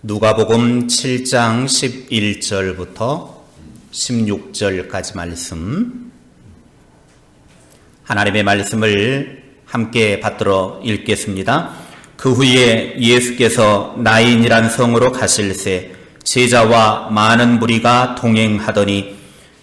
누가복음 7장 11절부터 16절까지 말씀, 하나님의 말씀을 함께 받들어 읽겠습니다. 그 후에 예수께서 나인이란 성으로 가실새 제자와 많은 무리가 동행하더니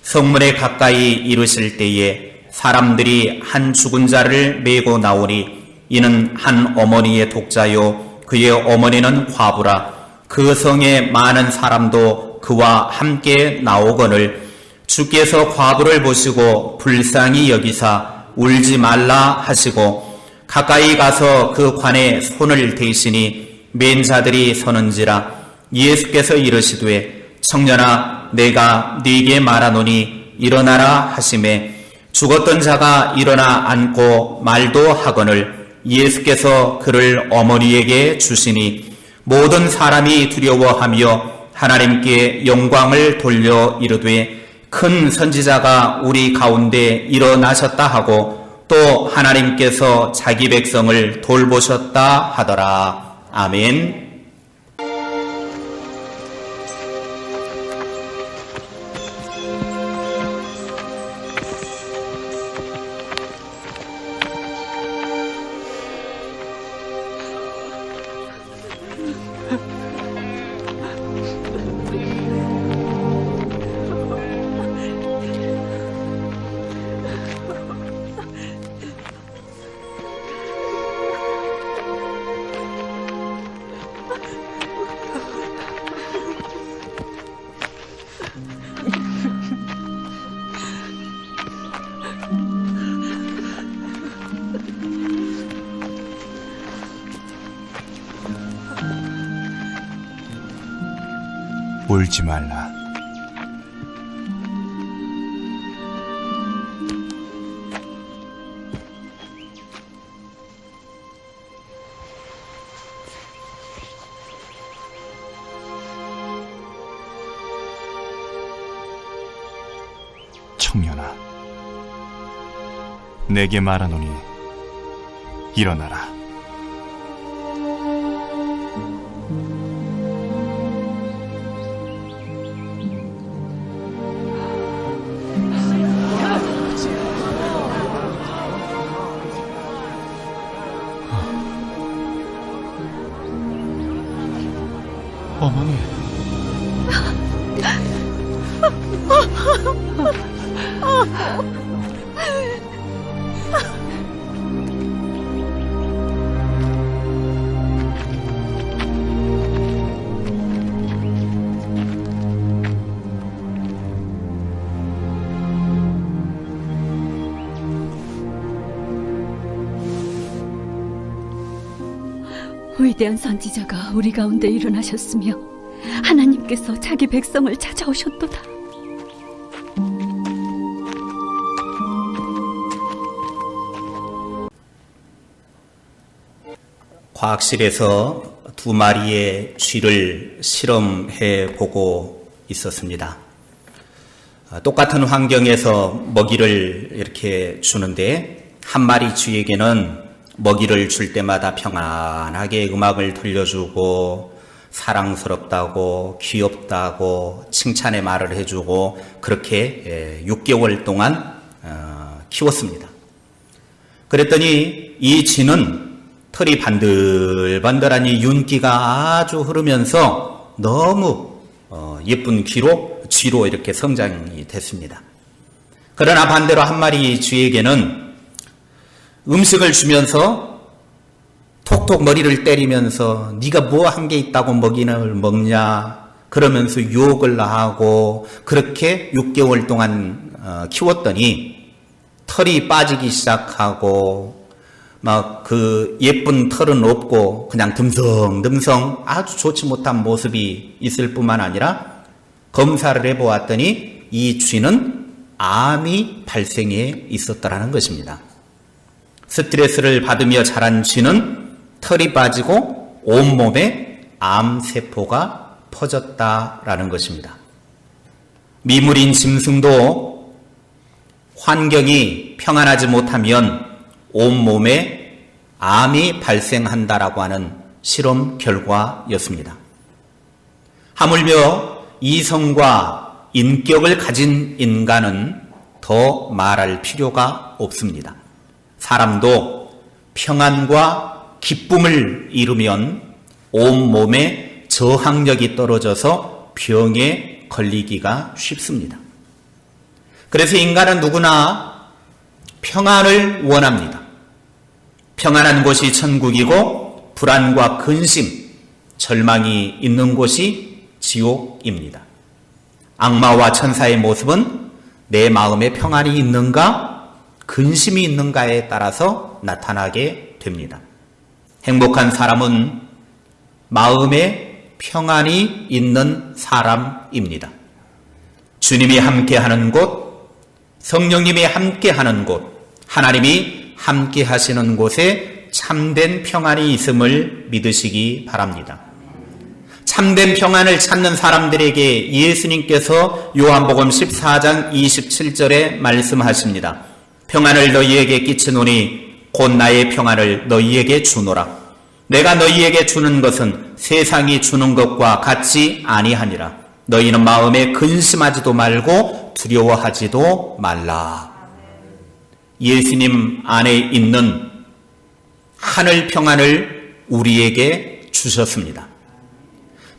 성문에 가까이 이르실 때에 사람들이 한 죽은 자를 메고 나오니 이는 한 어머니의 독자요 그의 어머니는 과부라. 그 성에 많은 사람도 그와 함께 나오거늘 주께서 과부를 보시고 불쌍히 여기사 울지 말라 하시고 가까이 가서 그 관에 손을 대시니 맨 자들이 서는지라. 예수께서 이르시되 청년아 내가 네게 말하노니 일어나라 하시매 죽었던 자가 일어나 앉고 말도 하거늘 예수께서 그를 어머니에게 주시니 모든 사람이 두려워하며 하나님께 영광을 돌려 이르되 큰 선지자가 우리 가운데 일어나셨다 하고 또 하나님께서 자기 백성을 돌보셨다 하더라. 아멘. 울지 말라. 청년아, 내게 말하노니 일어나라. 어머니. 위대한 선지자가 우리 가운데 일어나셨으며 하나님께서 자기 백성을 찾아오셨도다. 과학실에서 2마리의 쥐를 실험해 보고 있었습니다. 똑같은 환경에서 먹이를 이렇게 주는데 한 마리 쥐에게는 먹이를 줄 때마다 평안하게 음악을 들려주고 사랑스럽다고 귀엽다고 칭찬의 말을 해주고 그렇게 6개월 동안 키웠습니다. 그랬더니 이 쥐는 털이 반들반들하니 윤기가 아주 흐르면서 너무 예쁜 쥐로 이렇게 성장이 됐습니다. 그러나 반대로 한 마리 쥐에게는 음식을 주면서 톡톡 머리를 때리면서 네가 뭐 한 게 있다고 먹이를 먹냐 그러면서 유혹을 하고 그렇게 6개월 동안 키웠더니 털이 빠지기 시작하고 막 그 예쁜 털은 없고 그냥 듬성듬성 아주 좋지 못한 모습이 있을 뿐만 아니라 검사를 해보았더니 이 쥐는 암이 발생해 있었더라는 것입니다. 스트레스를 받으며 자란 쥐는 털이 빠지고 온몸에 암세포가 퍼졌다라는 것입니다. 미물인 짐승도 환경이 평안하지 못하면 온몸에 암이 발생한다라고 하는 실험 결과였습니다. 하물며 이성과 인격을 가진 인간은 더 말할 필요가 없습니다. 사람도 평안과 기쁨을 잃으면 온몸에 저항력이 떨어져서 병에 걸리기가 쉽습니다. 그래서 인간은 누구나 평안을 원합니다. 평안한 곳이 천국이고 불안과 근심, 절망이 있는 곳이 지옥입니다. 악마와 천사의 모습은 내 마음에 평안이 있는가, 근심이 있는가에 따라서 나타나게 됩니다. 행복한 사람은 마음에 평안이 있는 사람입니다. 주님이 함께하는 곳, 성령님이 함께하는 곳, 하나님이 함께하시는 곳에 참된 평안이 있음을 믿으시기 바랍니다. 참된 평안을 찾는 사람들에게 예수님께서 요한복음 14장 27절에 말씀하십니다. 평안을 너희에게 끼치노니 곧 나의 평안을 너희에게 주노라. 내가 너희에게 주는 것은 세상이 주는 것과 같지 아니하니라. 너희는 마음에 근심하지도 말고 두려워하지도 말라. 예수님 안에 있는 하늘 평안을 우리에게 주셨습니다.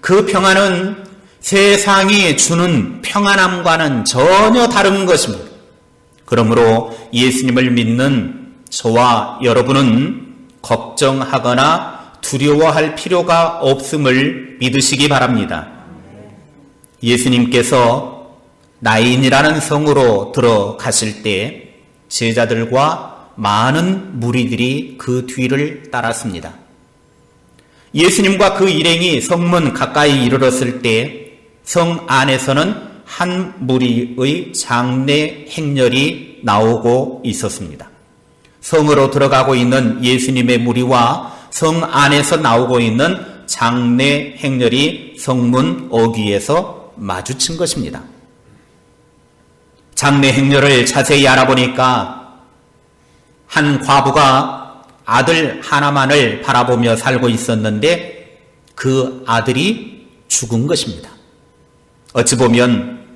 그 평안은 세상이 주는 평안함과는 전혀 다른 것입니다. 그러므로 예수님을 믿는 저와 여러분은 걱정하거나 두려워할 필요가 없음을 믿으시기 바랍니다. 예수님께서 나인이라는 성으로 들어가실 때 제자들과 많은 무리들이 그 뒤를 따랐습니다. 예수님과 그 일행이 성문 가까이 이르렀을 때 성 안에서는 한 무리의 장례 행렬이 나오고 있었습니다. 성으로 들어가고 있는 예수님의 무리와 성 안에서 나오고 있는 장례 행렬이 성문 어귀에서 마주친 것입니다. 장례 행렬을 자세히 알아보니까 한 과부가 아들 하나만을 바라보며 살고 있었는데 그 아들이 죽은 것입니다. 어찌 보면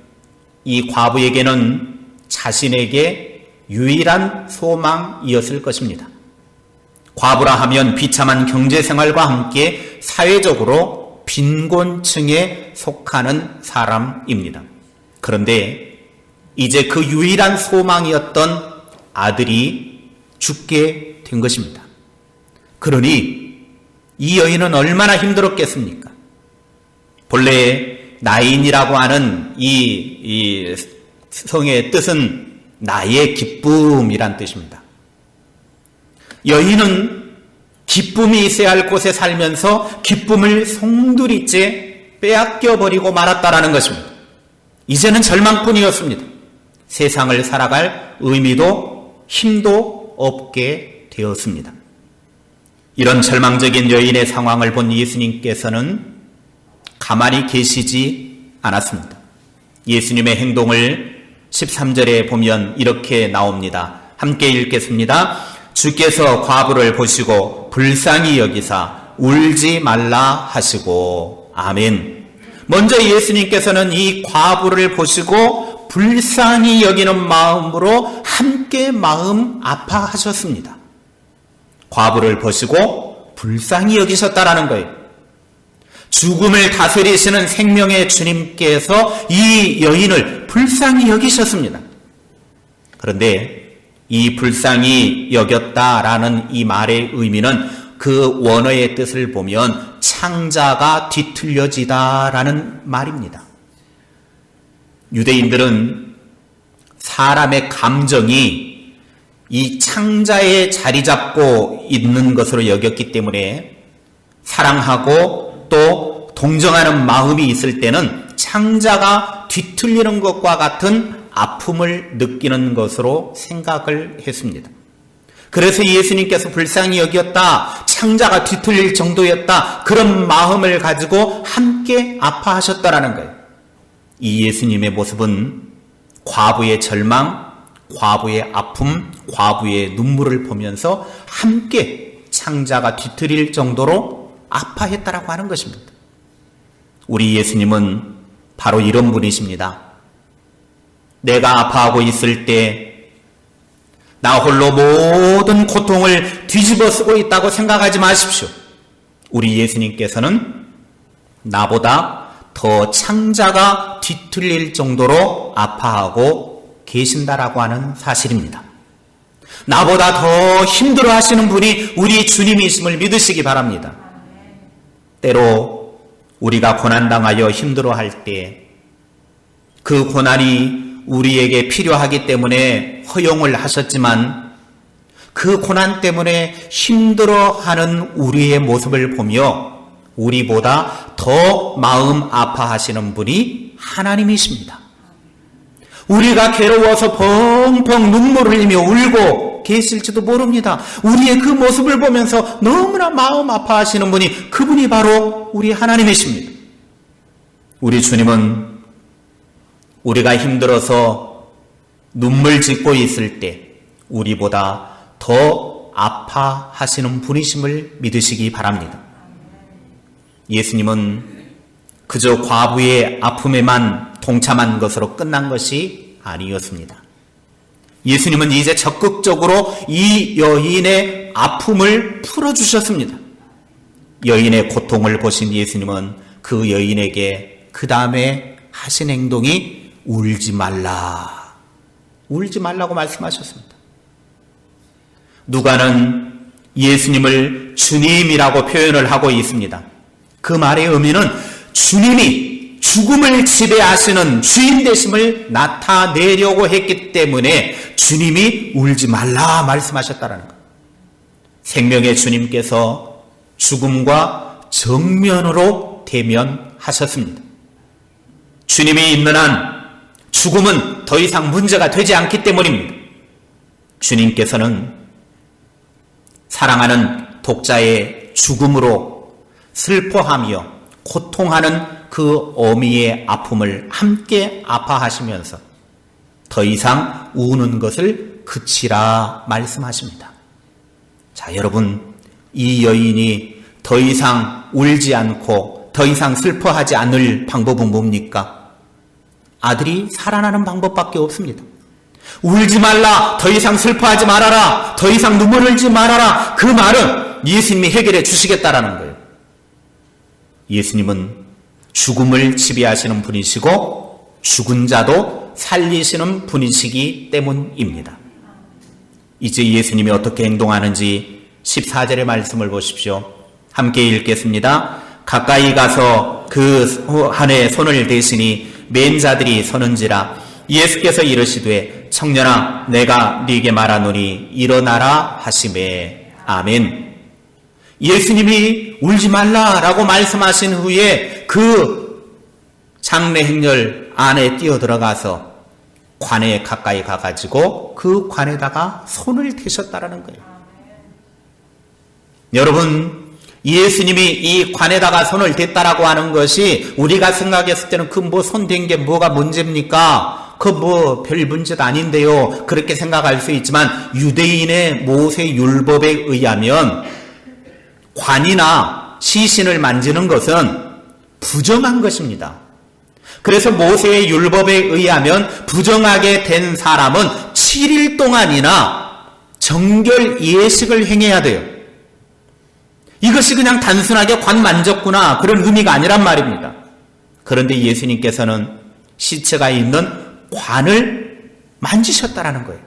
이 과부에게는 자신에게 유일한 소망이었을 것입니다. 과부라 하면 비참한 경제생활과 함께 사회적으로 빈곤층에 속하는 사람입니다. 그런데 이제 그 유일한 소망이었던 아들이 죽게 된 것입니다. 그러니 이 여인은 얼마나 힘들었겠습니까? 본래 나인이라고 하는 이 성의 뜻은 나의 기쁨이란 뜻입니다. 여인은 기쁨이 있어야 할 곳에 살면서 기쁨을 송두리째 빼앗겨버리고 말았다라는 것입니다. 이제는 절망뿐이었습니다. 세상을 살아갈 의미도 힘도 없게 되었습니다. 이런 절망적인 여인의 상황을 본 예수님께서는 가만히 계시지 않았습니다. 예수님의 행동을 13절에 보면 이렇게 나옵니다. 함께 읽겠습니다. 주께서 과부를 보시고 불쌍히 여기사 울지 말라 하시고. 아멘. 먼저 예수님께서는 이 과부를 보시고 불쌍히 여기는 마음으로 함께 마음 아파하셨습니다. 과부를 보시고 불쌍히 여기셨다라는 거예요. 죽음을 다스리시는 생명의 주님께서 이 여인을 불쌍히 여기셨습니다. 그런데 이 불쌍히 여겼다라는 이 말의 의미는 그 원어의 뜻을 보면 창자가 뒤틀려지다라는 말입니다. 유대인들은 사람의 감정이 이 창자에 자리 잡고 있는 것으로 여겼기 때문에 사랑하고 또 동정하는 마음이 있을 때는 창자가 뒤틀리는 것과 같은 아픔을 느끼는 것으로 생각을 했습니다. 그래서 예수님께서 불쌍히 여겼다, 창자가 뒤틀릴 정도였다, 그런 마음을 가지고 함께 아파하셨다라는 거예요. 이 예수님의 모습은 과부의 절망, 과부의 아픔, 과부의 눈물을 보면서 함께 창자가 뒤틀릴 정도로 아파했다라고 하는 것입니다. 우리 예수님은 바로 이런 분이십니다. 내가 아파하고 있을 때 나 홀로 모든 고통을 뒤집어 쓰고 있다고 생각하지 마십시오. 우리 예수님께서는 나보다 더 창자가 뒤틀릴 정도로 아파하고 계신다라고 하는 사실입니다. 나보다 더 힘들어 하시는 분이 우리 주님이심을 믿으시기 바랍니다. 때로 우리가 고난당하여 힘들어할 때 그 고난이 우리에게 필요하기 때문에 허용을 하셨지만 그 고난 때문에 힘들어하는 우리의 모습을 보며 우리보다 더 마음 아파하시는 분이 하나님이십니다. 우리가 괴로워서 펑펑 눈물을 흘리며 울고 계실지도 모릅니다. 우리의 그 모습을 보면서 너무나 마음 아파하시는 분이 그분이 바로 우리 하나님이십니다. 우리 주님은 우리가 힘들어서 눈물 짓고 있을 때 우리보다 더 아파하시는 분이심을 믿으시기 바랍니다. 예수님은 그저 과부의 아픔에만 동참한 것으로 끝난 것이 아니었습니다. 예수님은 이제 적극적으로 이 여인의 아픔을 풀어주셨습니다. 여인의 고통을 보신 예수님은 그 여인에게 그 다음에 하신 행동이 울지 말라. 울지 말라고 말씀하셨습니다. 누가는 예수님을 주님이라고 표현을 하고 있습니다. 그 말의 의미는 주님이 죽음을 지배하시는 주인 되심을 나타내려고 했기 때문에 주님이 울지 말라 말씀하셨다는 것. 생명의 주님께서 죽음과 정면으로 대면하셨습니다. 주님이 있는 한 죽음은 더 이상 문제가 되지 않기 때문입니다. 주님께서는 사랑하는 독자의 죽음으로 슬퍼하며 고통하는 그 어미의 아픔을 함께 아파하시면서 더 이상 우는 것을 그치라 말씀하십니다. 자, 여러분, 이 여인이 더 이상 울지 않고 더 이상 슬퍼하지 않을 방법은 뭡니까? 아들이 살아나는 방법밖에 없습니다. 울지 말라, 더 이상 슬퍼하지 말아라, 더 이상 눈물 흘리지 말아라. 그 말은 예수님이 해결해 주시겠다라는 거예요. 예수님은 죽음을 지배하시는 분이시고 죽은 자도 살리시는 분이시기 때문입니다. 이제 예수님이 어떻게 행동하는지 14절의 말씀을 보십시오. 함께 읽겠습니다. 가까이 가서 그 한에 손을 대시니 맨 자들이 서는지라. 예수께서 이르시되 청년아 내가 네게 말하노니 일어나라 하시매. 아멘. 예수님이 울지 말라라고 말씀하신 후에 그 장례 행렬 안에 뛰어들어가서 관에 가까이 가가지고 그 관에다가 손을 대셨다라는 거예요. 여러분, 예수님이 이 관에다가 손을 댔다라고 하는 것이 우리가 생각했을 때는 그 뭐 손 댄 게 뭐가 문제입니까? 그 뭐 별 문제도 아닌데요. 그렇게 생각할 수 있지만 유대인의 모세 율법에 의하면 관이나 시신을 만지는 것은 부정한 것입니다. 그래서 모세의 율법에 의하면 부정하게 된 사람은 7일 동안이나 정결 예식을 행해야 돼요. 이것이 그냥 단순하게 관 만졌구나 그런 의미가 아니란 말입니다. 그런데 예수님께서는 시체가 있는 관을 만지셨다라는 거예요.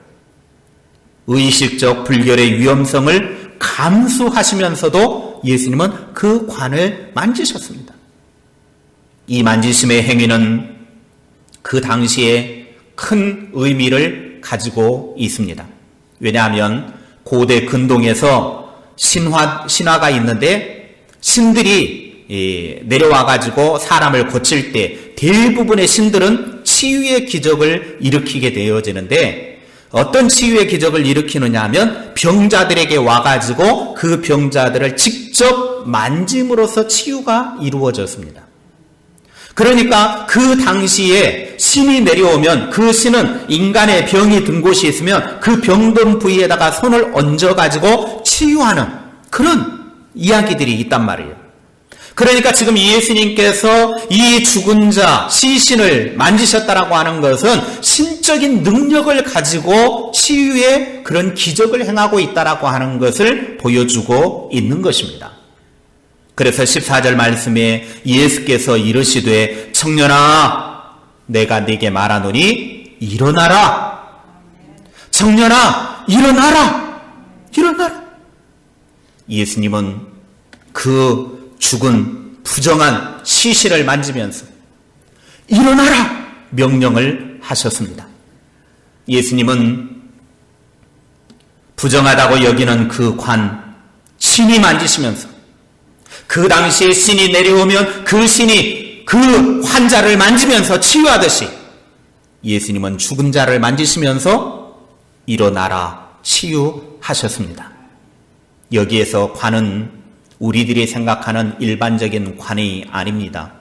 의식적 불결의 위험성을 감수하시면서도 예수님은 그 관을 만지셨습니다. 이 만지심의 행위는 그 당시에 큰 의미를 가지고 있습니다. 왜냐하면 고대 근동에서 신화가 있는데 신들이 내려와가지고 사람을 고칠 때 대부분의 신들은 치유의 기적을 일으키게 되어지는데 어떤 치유의 기적을 일으키느냐 하면 병자들에게 와가지고 그 병자들을 직접 만짐으로써 치유가 이루어졌습니다. 그러니까 그 당시에 신이 내려오면 그 신은 인간의 병이 든 곳이 있으면 그 병든 부위에다가 손을 얹어가지고 치유하는 그런 이야기들이 있단 말이에요. 그러니까 지금 예수님께서 이 죽은 자 시신을 만지셨다라고 하는 것은 신적인 능력을 가지고 치유의 그런 기적을 행하고 있다라고 하는 것을 보여주고 있는 것입니다. 그래서 14절 말씀에 예수께서 이르시되 청년아 내가 네게 말하노니 일어나라. 청년아 일어나라. 일어나라. 예수님은 그 죽은 부정한 시신을 만지면서 일어나라 명령을 하셨습니다. 예수님은 부정하다고 여기는 그 관 신이 만지시면서 그 당시에 신이 내려오면 그 신이 그 환자를 만지면서 치유하듯이 예수님은 죽은 자를 만지시면서 일어나라 치유하셨습니다. 여기에서 관은 우리들이 생각하는 일반적인 관이 아닙니다.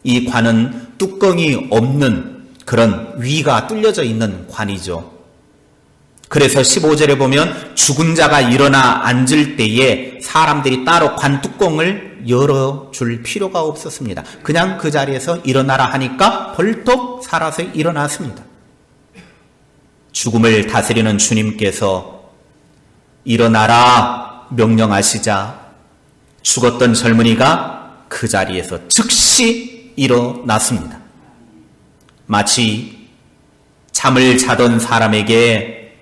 이 관은 뚜껑이 없는 그런 위가 뚫려져 있는 관이죠. 그래서 15절에 보면 죽은 자가 일어나 앉을 때에 사람들이 따로 관 뚜껑을 열어줄 필요가 없었습니다. 그냥 그 자리에서 일어나라 하니까 벌떡 살아서 일어났습니다. 죽음을 다스리는 주님께서 일어나라 명령하시자 죽었던 젊은이가 그 자리에서 즉시 일어났습니다. 마치 잠을 자던 사람에게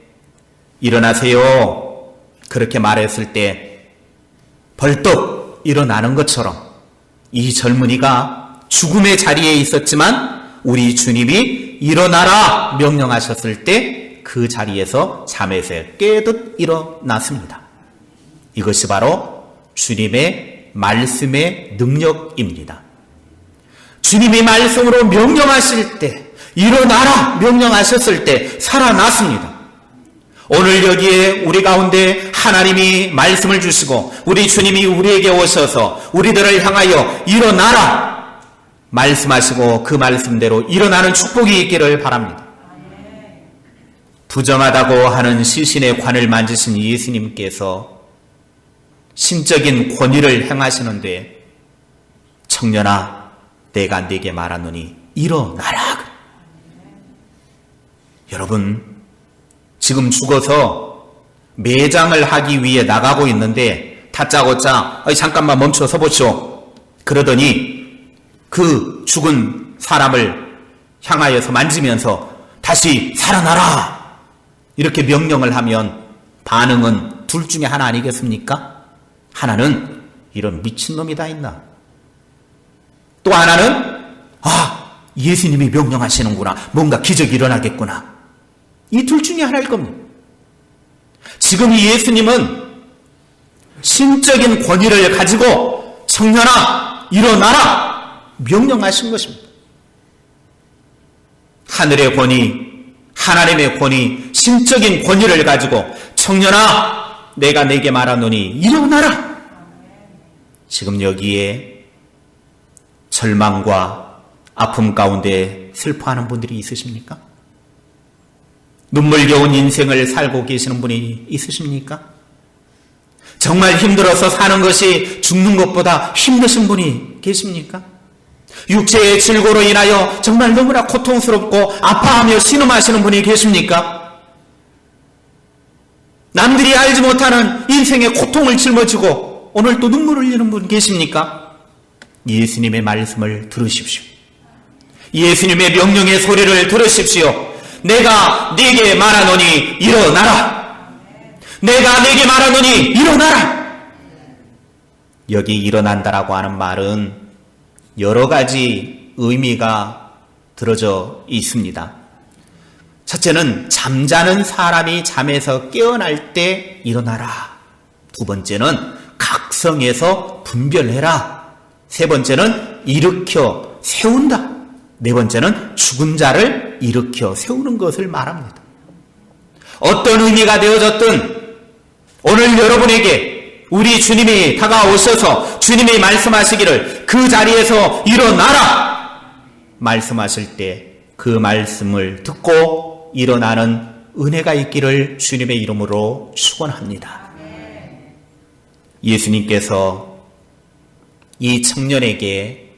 일어나세요 그렇게 말했을 때 벌떡 일어나는 것처럼 이 젊은이가 죽음의 자리에 있었지만 우리 주님이 일어나라 명령하셨을 때 그 자리에서 잠에서 깨듯 일어났습니다. 이것이 바로 주님의 말씀의 능력입니다. 주님이 말씀으로 명령하실 때 일어나라 명령하셨을 때 살아났습니다. 오늘 여기에 우리 가운데 하나님이 말씀을 주시고 우리 주님이 우리에게 오셔서 우리들을 향하여 일어나라 말씀하시고 그 말씀대로 일어나는 축복이 있기를 바랍니다. 부정하다고 하는 시신의 관을 만지신 예수님께서 신적인 권위를 행하시는데 청년아 내가 네게 말하노니 일어나라. 여러분 지금 죽어서 매장을 하기 위해 나가고 있는데 다짜고짜 잠깐만 멈춰 서보시오 그러더니 그 죽은 사람을 향하여서 만지면서 다시 살아나라 이렇게 명령을 하면 반응은 둘 중에 하나 아니겠습니까? 하나는 이런 미친놈이 다 있나? 또 하나는 예수님이 명령하시는구나. 뭔가 기적이 일어나겠구나. 이 둘 중에 하나일 겁니다. 지금 이 예수님은 신적인 권위를 가지고 청년아 일어나라 명령하신 것입니다. 하늘의 권위, 하나님의 권위, 신적인 권위를 가지고 청년아 내가 네게 말하노니 일어나라. 지금 여기에 절망과 아픔 가운데 슬퍼하는 분들이 있으십니까? 눈물겨운 인생을 살고 계시는 분이 있으십니까? 정말 힘들어서 사는 것이 죽는 것보다 힘드신 분이 계십니까? 육체의 질고로 인하여 정말 너무나 고통스럽고 아파하며 신음하시는 분이 계십니까? 남들이 알지 못하는 인생의 고통을 짊어지고 오늘 또 눈물을 흘리는 분 계십니까? 예수님의 말씀을 들으십시오. 예수님의 명령의 소리를 들으십시오. 내가 네게 말하노니 일어나라. 내가 네게 말하노니 일어나라. 여기 일어난다라고 하는 말은 여러 가지 의미가 들어져 있습니다. 첫째는 잠자는 사람이 잠에서 깨어날 때 일어나라. 두 번째는 각성해서 분별해라. 세 번째는 일으켜 세운다. 네 번째는 죽은 자를 일으켜 세우는 것을 말합니다. 어떤 의미가 되어졌든 오늘 여러분에게 우리 주님이 다가오셔서 주님이 말씀하시기를 그 자리에서 일어나라 말씀하실 때 그 말씀을 듣고 일어나는 은혜가 있기를 주님의 이름으로 축원합니다. 예수님께서 이 청년에게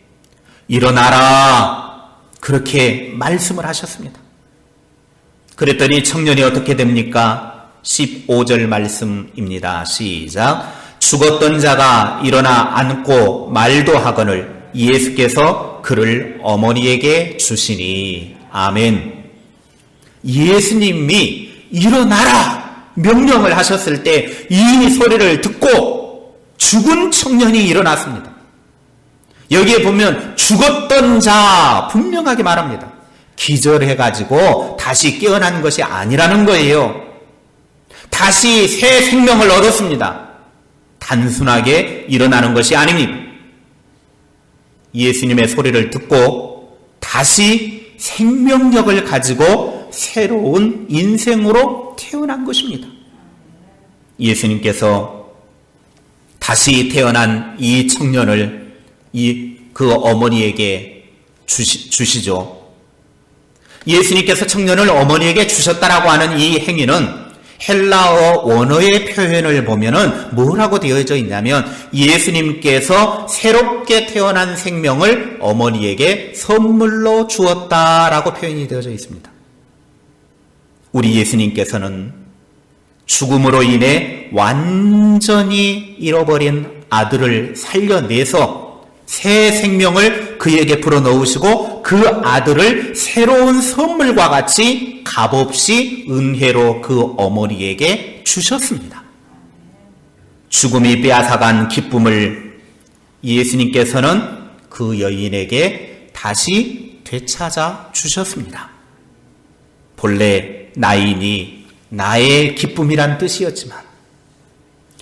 일어나라 그렇게 말씀을 하셨습니다. 그랬더니 청년이 어떻게 됩니까? 15절 말씀입니다. 시작. 죽었던 자가 일어나 앉고 말도 하거늘 예수께서 그를 어머니에게 주시니. 아멘. 예수님이 일어나라 명령을 하셨을 때 이 소리를 듣고 죽은 청년이 일어났습니다. 여기에 보면 죽었던 자 분명하게 말합니다. 기절해가지고 다시 깨어난 것이 아니라는 거예요. 다시 새 생명을 얻었습니다. 단순하게 일어나는 것이 아닙니다. 예수님의 소리를 듣고 다시 생명력을 가지고 새로운 인생으로 태어난 것입니다. 예수님께서 다시 태어난 이 청년을 그 어머니에게 주시죠. 예수님께서 청년을 어머니에게 주셨다라고 하는 이 행위는 헬라어 원어의 표현을 보면은 뭐라고 되어져 있냐면 예수님께서 새롭게 태어난 생명을 어머니에게 선물로 주었다라고 표현이 되어져 있습니다. 우리 예수님께서는 죽음으로 인해 완전히 잃어버린 아들을 살려내서 새 생명을 그에게 불어넣으시고 그 아들을 새로운 선물과 같이 값없이 은혜로 그 어머니에게 주셨습니다. 죽음이 빼앗아간 기쁨을 예수님께서는 그 여인에게 다시 되찾아 주셨습니다. 본래 나인이 나의 기쁨이란 뜻이었지만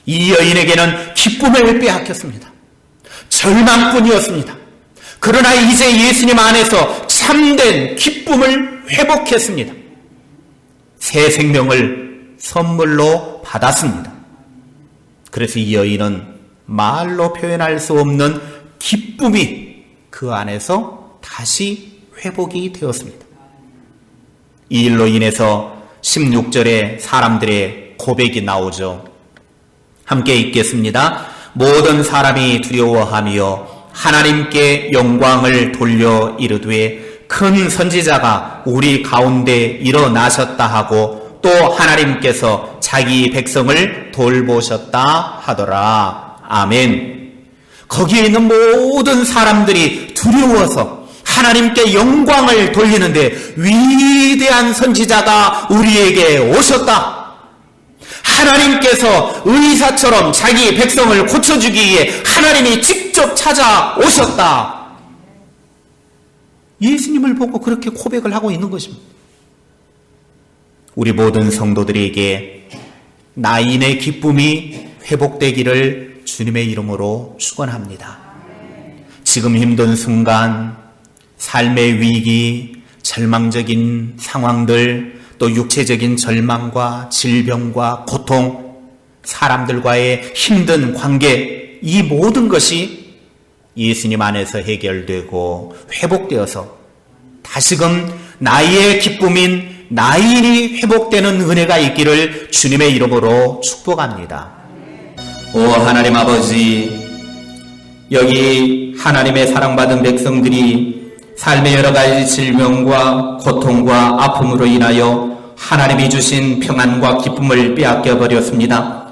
이 여인에게는 기쁨을 빼앗겼습니다. 절망뿐이었습니다. 그러나 이제 예수님 안에서 참된 기쁨을 회복했습니다. 새 생명을 선물로 받았습니다. 그래서 이 여인은 말로 표현할 수 없는 기쁨이 그 안에서 다시 회복이 되었습니다. 이 일로 인해서 16절에 사람들의 고백이 나오죠. 함께 읽겠습니다. 모든 사람이 두려워하며 하나님께 영광을 돌려 이르되 큰 선지자가 우리 가운데 일어나셨다 하고 또 하나님께서 자기 백성을 돌보셨다 하더라. 아멘. 거기에 있는 모든 사람들이 두려워서 하나님께 영광을 돌리는데 위대한 선지자가 우리에게 오셨다. 하나님께서 의사처럼 자기 백성을 고쳐주기 위해 하나님이 직접 찾아오셨다. 예수님을 보고 그렇게 고백을 하고 있는 것입니다. 우리 모든 성도들에게 나인의 기쁨이 회복되기를 주님의 이름으로 축원합니다. 지금 힘든 순간, 삶의 위기, 절망적인 상황들, 또 육체적인 절망과 질병과 고통, 사람들과의 힘든 관계, 이 모든 것이 예수님 안에서 해결되고 회복되어서 다시금 나의 기쁨인 나인이 회복되는 은혜가 있기를 주님의 이름으로 축복합니다. 오 하나님 아버지, 여기 하나님의 사랑받은 백성들이 삶의 여러 가지 질병과 고통과 아픔으로 인하여 하나님이 주신 평안과 기쁨을 빼앗겨 버렸습니다.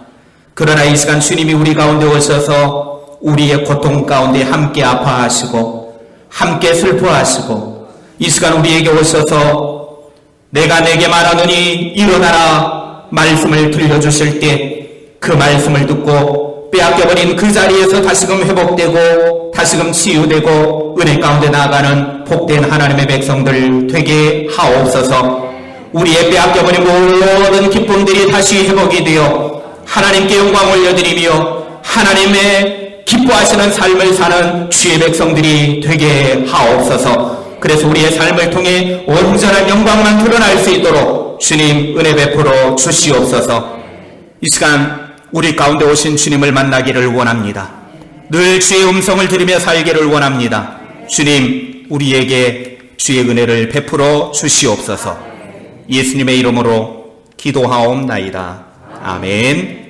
그러나 이 시간 주님이 우리 가운데 오셔서 우리의 고통 가운데 함께 아파하시고 함께 슬퍼하시고 이 시간 우리에게 오셔서 내가 내게 말하노니 일어나라 말씀을 들려주실 때 그 말씀을 듣고 빼앗겨버린 그 자리에서 다시금 회복되고 다시금 치유되고 은혜 가운데 나아가는 복된 하나님의 백성들 되게 하옵소서. 우리의 빼앗겨버린 모든 기쁨들이 다시 회복이 되어 하나님께 영광 올려드리며 하나님의 기뻐하시는 삶을 사는 주의 백성들이 되게 하옵소서. 그래서 우리의 삶을 통해 온전한 영광만 드러날 수 있도록 주님 은혜 베풀어 주시옵소서. 이 시간 우리 가운데 오신 주님을 만나기를 원합니다. 늘 주의 음성을 들으며 살기를 원합니다. 주님 우리에게 주의 은혜를 베풀어 주시옵소서. 예수님의 이름으로 기도하옵나이다. 아멘.